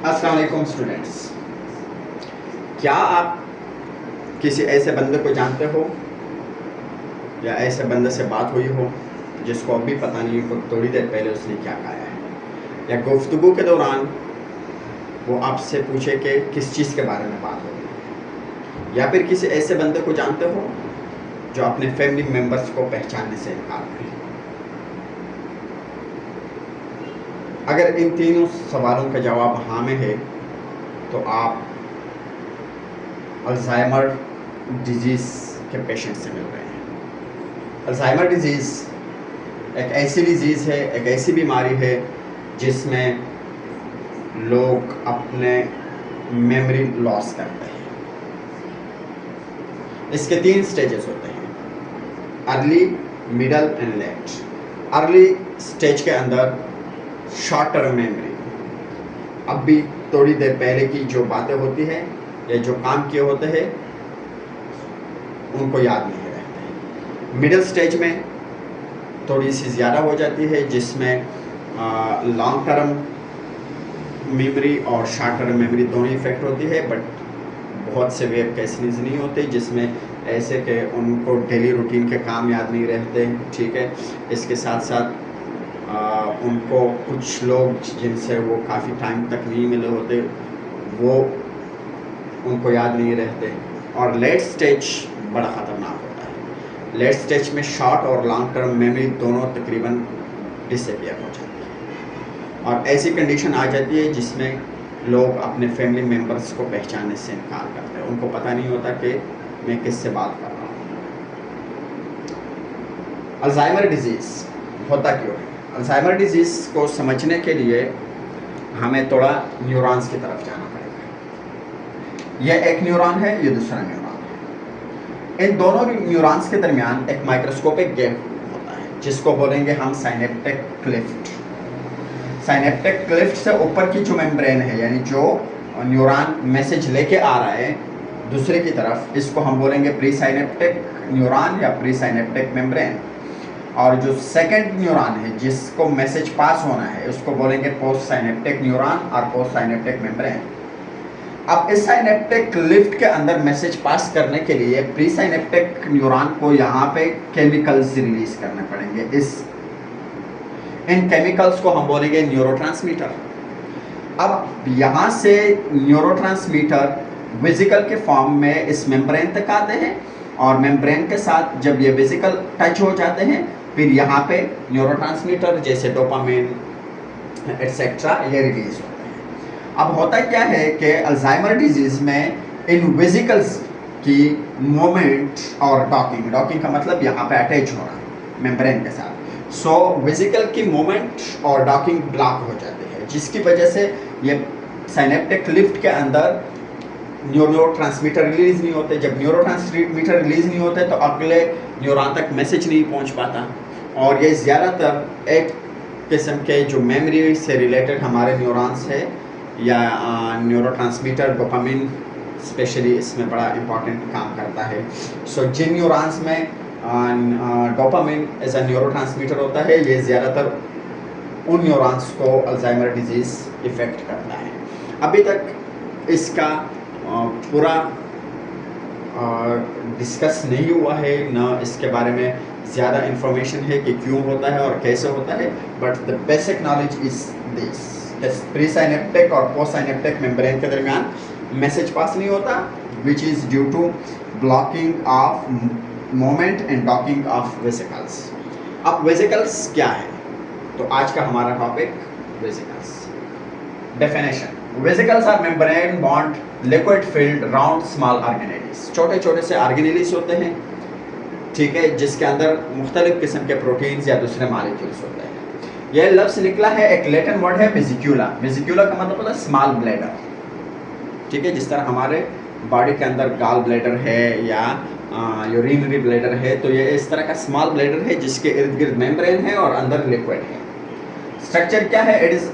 अस्सलाम वालेकुम स्टूडेंट्स। क्या आप किसी ऐसे बंदे को जानते हो या ऐसे बंदे से बात हुई हो जिसको अभी पता नहीं हो थोड़ी देर पहले उसने क्या खाया है, या गुफ्तगू के दौरान वो आपसे पूछे कि किस चीज़ के बारे में बात हो रही है, या फिर किसी ऐसे बंदे को जानते हो जो अपने फैमिली मेम्बर्स को पहचानने से इनकार करे। अगर इन तीनों सवालों का जवाब हाँ में है तो आप अल्जाइमर डिजीज़ के पेशेंट से मिल रहे हैं। अल्जाइमर डिजीज़ एक ऐसी डिजीज़ है, एक ऐसी बीमारी है जिसमें लोग अपने मेमोरी लॉस करते हैं। इसके 3 स्टेजेस होते हैं, early, middle and let. Early stage के अंदर शॉर्ट टर्म मेमोरी, अब भी थोड़ी देर पहले की जो बातें होती है या जो काम किए होते हैं उनको याद नहीं रहते। मिडिल स्टेज में थोड़ी सी ज़्यादा हो जाती है जिसमें लॉन्ग टर्म मेमोरी और शॉर्ट टर्म मेमोरी दोनों इफेक्ट होती है, बट बहुत से वेब केसेस नहीं होते जिसमें ऐसे कि उनको डेली रूटीन के काम याद नहीं रहते। ठीक है, इसके साथ साथ उनको कुछ लोग जिनसे वो काफ़ी टाइम तक नहीं मिले होते वो उनको याद नहीं रहते। और लेट स्टेज बड़ा ख़तरनाक होता है। लेट स्टेज में शॉर्ट और लॉन्ग टर्म मेमोरी दोनों तकरीबन डिसअपियर हो जाती है और ऐसी कंडीशन आ जाती है जिसमें लोग अपने फैमिली मेम्बर्स को पहचानने से इनकार करते हैं। उनको पता नहीं होता कि मैं किससे बात कर रहा हूँ। अल्जाइमर डिजीज़ होता क्यों है? अल्जाइमर डिजीज़ को समझने के लिए हमें थोड़ा न्यूरॉन्स की तरफ जाना पड़ेगा। यह एक न्यूरॉन है, ये दूसरा न्यूरॉन है। इन दोनों न्यूरॉन्स के दरमियान एक माइक्रोस्कोपिक गैप होता है जिसको बोलेंगे हम साइनेप्टिक क्लिफ्ट। साइनेप्टिक क्लिफ्ट से ऊपर की जो मेम्ब्रेन है, यानी जो न्यूरॉन मैसेज लेके आ रहा है दूसरे की तरफ, इसको हम बोलेंगे प्री साइनेप्टिक न्यूरॉन या प्री साइनेप्टिक मेम्ब्रेन। और जो सेकंड न्यूरॉन है जिसको मैसेज पास होना है उसको बोलेंगे पोस्ट साइनेप्टिक न्यूरॉन और पोस्ट साइनेप्टिक मेम्ब्रेन। अब इस साइनेप्टिक लिफ्ट के अंदर मैसेज पास करने के लिए प्री साइनेप्टिक न्यूरॉन को यहाँ पे केमिकल्स रिलीज करने पड़ेंगे। इन केमिकल्स को हम बोलेंगे न्यूरोट्रांसमीटर। अब यहाँ से न्यूरोट्रांसमीटर वेसिकल के फॉर्म में इस मेम्ब्रेन तक आते हैं और मेम्ब्रेन के साथ जब ये वेसिकल टच हो जाते हैं फिर यहाँ पे न्यूरोट्रांसमीटर जैसे डोपामिन एटसेट्रा ये रिलीज होते हैं। अब होता क्या है कि अल्जाइमर डिजीज़ में इन वेसिकल्स की मूवमेंट और डॉकिंग का मतलब यहाँ पे अटैच होना मेम्ब्रेन के साथ, सो वेसिकल की मूवमेंट और डॉकिंग ब्लॉक हो जाती है जिसकी वजह से ये साइनेप्टिक लिफ्ट के अंदर न्यूरोट्रांसमीटर रिलीज नहीं होते। जब न्यूरोट्रांसमीटर रिलीज नहीं होते तो अगले न्यूरॉन तक मैसेज नहीं पहुंच पाता और ये ज़्यादातर एक किस्म के जो मेमोरी से रिलेटेड हमारे न्यूरॉन्स है या न्यूरोट्रांसमीटर डोपामिन स्पेशली इसमें बड़ा इम्पॉर्टेंट काम करता है। सो जिन न्यूरॉन्स में डोपामिन एज अ न्यूरोट्रांसमीटर होता है ये ज़्यादातर उन न्यूरॉन्स को अल्जाइमर डिजीज़ इफ़ेक्ट करता है। अभी तक इसका पूरा डिस्कस नहीं हुआ है, न इसके बारे में ज़्यादा इंफॉर्मेशन है कि क्यों होता है और कैसे होता है, but the basic knowledge is this. Pre synaptic और पोस्ट साइनेप्टिक मेम्ब्रेन के दरमियान मैसेज पास नहीं होता which is due to blocking of moment and docking of vesicles. अब वेसिकल्स क्या है? तो आज का हमारा topic vesicles. Definition: vesicles are membrane bound liquid filled round small organelles. छोटे छोटे से ऑर्गेनेलिस होते हैं, ठीक है, जिसके अंदर मुख्तलिफ किस्म के प्रोटीन्स या दूसरे मॉलिक्यूल्स होते हैं। यह लफ्ज़ निकला है, एक लैटिन वर्ड है वेसिक्यूला। वेसिक्यूला का मतलब होता है स्मॉल ब्लैडर, ठीक है। जिस तरह हमारे बॉडी के अंदर गॉल ब्लैडर है या यूरिनरी ब्लैडर है, तो ये इस तरह का स्मॉल ब्लैडर है जिसके इर्द गिर्द मेम्ब्रेन है और अंदर लिक्विड है। स्ट्रक्चर क्या है? It is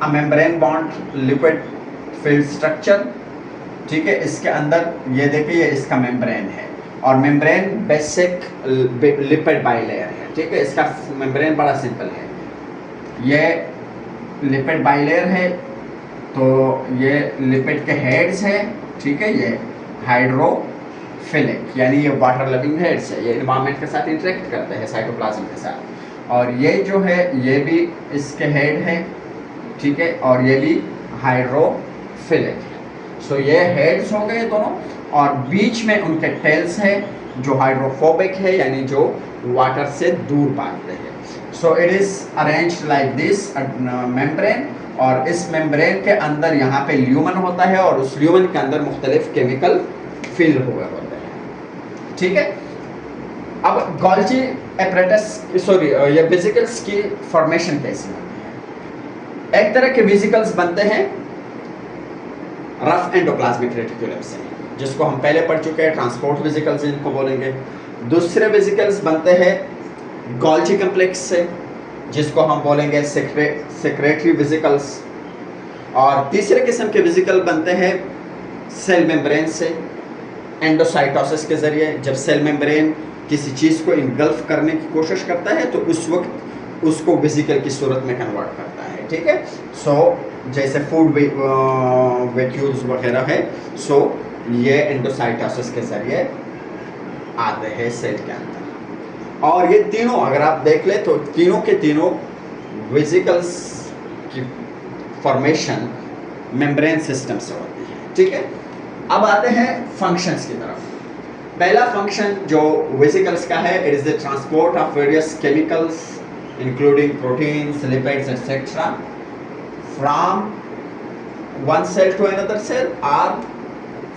a membrane bound liquid field structure, ठीक है। इसके अंदर ये देखिए इसका मेम्ब्रेन है और मेम्ब्रेन बेसिक लिपिड बाइलेयर है, ठीक है। इसका मेम्ब्रेन बड़ा सिंपल है, ये लिपिड बाइलेयर है तो ये लिपिड के हेड्स है, ठीक है, ये हाइड्रोफिलिक यानी ये वाटर लविंग हेड्स है, ये एनवायरनमेंट के साथ इंटरेक्ट करते हैं साइटोप्लाज्म के साथ। और ये जो है ये भी इसके हेड है, ठीक है, और ये भी हाइड्रोफिलिक है। सो ये हेड्स हो गए दोनों, और बीच में उनके टेल्स है जो हाइड्रोफोबिक है यानी जो वाटर से दूर भागते हैं। So it is arranged like this membrane, और इस मेम्ब्रेन के अंदर यहाँ पे ल्यूमन होता है और उस ल्यूमन के अंदर मुख्तलिफ केमिकल फिल हुए होते हैं, ठीक है। अब गोल्जी एपरेटस ये वेसिकल्स की फॉर्मेशन कैसी होती है? एक तरह के वेसिकल्स बनते हैं रफ एंडोप्लाज्मिक रेटिकुलम से, जिसको हम पहले पढ़ चुके हैं, ट्रांसपोर्ट वेसिकल्स इनको बोलेंगे। दूसरे वेसिकल्स बनते हैं गोल्जी कॉम्प्लेक्स से, जिसको हम बोलेंगे सेक्रेटरी वेसिकल्स। और तीसरे किस्म के वेसिकल बनते हैं सेल मेम्ब्रेन से, एंडोसाइटोसिस के ज़रिए। जब सेल मेम्ब्रेन किसी चीज़ को इनगल्फ करने की कोशिश करता है तो उस वक्त उसको वेसिकल की सूरत में कन्वर्ट करता है, ठीक है। सो जैसे फूड वैक्यूल्स वगैरह है, सो ये एंडोसाइटोसिस के ज़रिए आते हैं सेल के अंदर। और ये तीनों अगर आप देख ले तो तीनों के तीनों वेसिकल्स की फॉर्मेशन मेम्ब्रेन सिस्टम से होती है, ठीक है। अब आते हैं फंक्शंस की तरफ। पहला फंक्शन जो वेसिकल्स का है, it is the transport of various chemicals including proteins, lipids etcetera from one cell to another cell और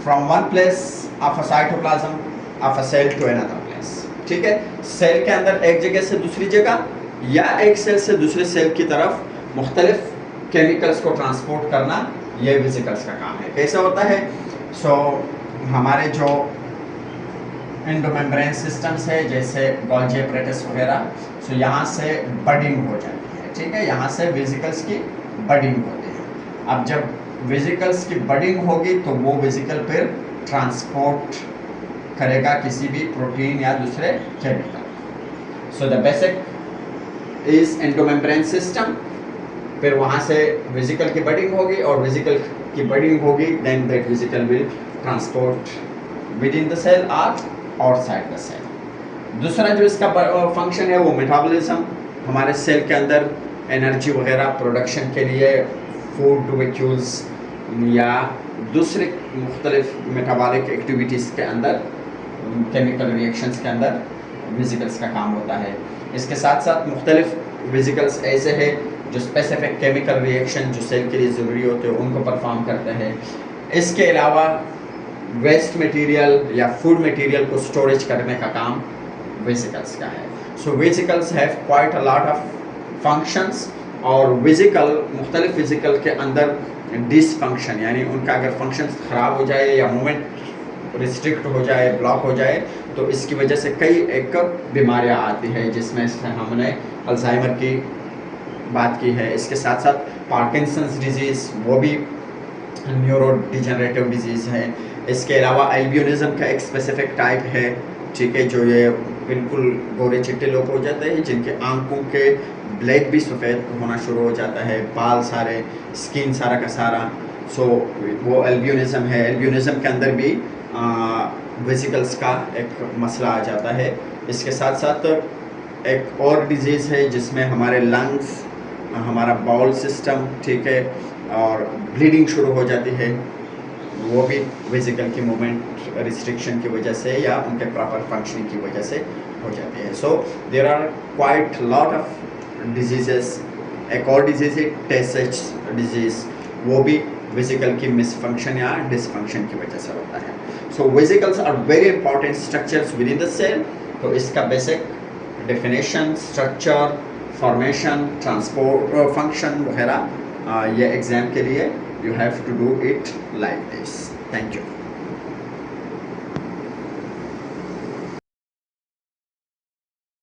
from one place of a cytoplasm of a cell to another place, ठीक है। Cell के अंदर एक जगह से दूसरी जगह या एक सेल से दूसरे सेल की तरफ मुख्तलिफ केमिकल्स को ट्रांसपोर्ट करना, ये वेसिकल्स का काम है। कैसे होता है? सो हमारे जो एंडोमेम्ब्रेन सिस्टम्स है जैसे गोल्जी एपरेटस वगैरह, सो यहाँ से बडिंग हो जाती है, ठीक है, यहाँ से वेसिकल्स की बडिंग होती है। अब जब वेसिकल्स की बडिंग होगी तो वो वेसिकल फिर ट्रांसपोर्ट करेगा किसी भी प्रोटीन या दूसरे chemical. So the basic is endomembrane system, फिर वहाँ से वेसिकल की बडिंग होगी और वेसिकल की बडिंग होगी, then that vesicle will transport within the cell और आउटसाइड द सेल। दूसरा जो इसका फंक्शन है वो मेटाबॉलिज्म, हमारे सेल के अंदर एनर्जी वगैरह प्रोडक्शन के लिए फूड वैक्यूल्स या दूसरे मुख्तलिफ मेटाबॉलिक एक्टिविटीज़ के अंदर, केमिकल रिएक्शंस के अंदर वेसिकल्स का काम होता है। इसके साथ साथ मुख्तलिफ वेसिकल्स ऐसे हैं जो स्पेसिफिक केमिकल रिएक्शन जो सेल के लिए ज़रूरी होते हैं उनको परफॉर्म करते हैं। इसके अलावा वेस्ट मटेरियल या फूड मटेरियल को स्टोरेज करने का काम वेसिकल्स का है। So vesicles have quite a lot of functions, और वेसिकल मुख्तलिफ वेसिकल के अंदर डिसफंक्शन यानी उनका अगर फंक्शन ख़राब हो जाए या मूवमेंट रिस्ट्रिक्ट हो जाए, ब्लॉक हो जाए, तो इसकी वजह से कई एक बीमारियां आती है, जिसमें से हमने अल्जाइमर की बात की है। इसके साथ साथ पार्किंसंस डिजीज़, वो भी न्यूरो डिजेनरेटिव डिजीज़ है। इसके अलावा एल्बिनिज्म का एक स्पेसिफिक टाइप है, ठीक है, जो ये बिल्कुल गोरे चिट्टे लोग हो जाते हैं जिनके आंखों के ब्लैक भी सफ़ेद होना शुरू हो जाता है, बाल सारे, स्किन सारा का सारा, सो वो एल्बिनिज्म है। एल्बिनिज्म के अंदर भी वेसिकल्स का एक मसला आ जाता है। इसके साथ साथ एक और डिजीज़ है जिसमें हमारे लंग्स, हमारा बाउल सिस्टम, ठीक है, और ब्लीडिंग शुरू हो जाती है, वो भी वेसिकल की मूवमेंट रिस्ट्रिक्शन की वजह से या उनके प्रॉपर फंक्शनिंग की वजह से हो जाती है। So there are quite lot of diseases. एक और डिजीज़ है टेसेज डिजीज़, वो भी वेसिकल की मिसफंक्शन या डिसफंक्शन की वजह से होता है। So vesicles are very important structures within the cell. तो इसका basic definition, structure, formation, transport, function वगैरह ये एग्ज़ाम के लिए you have to do it like this. Thank you.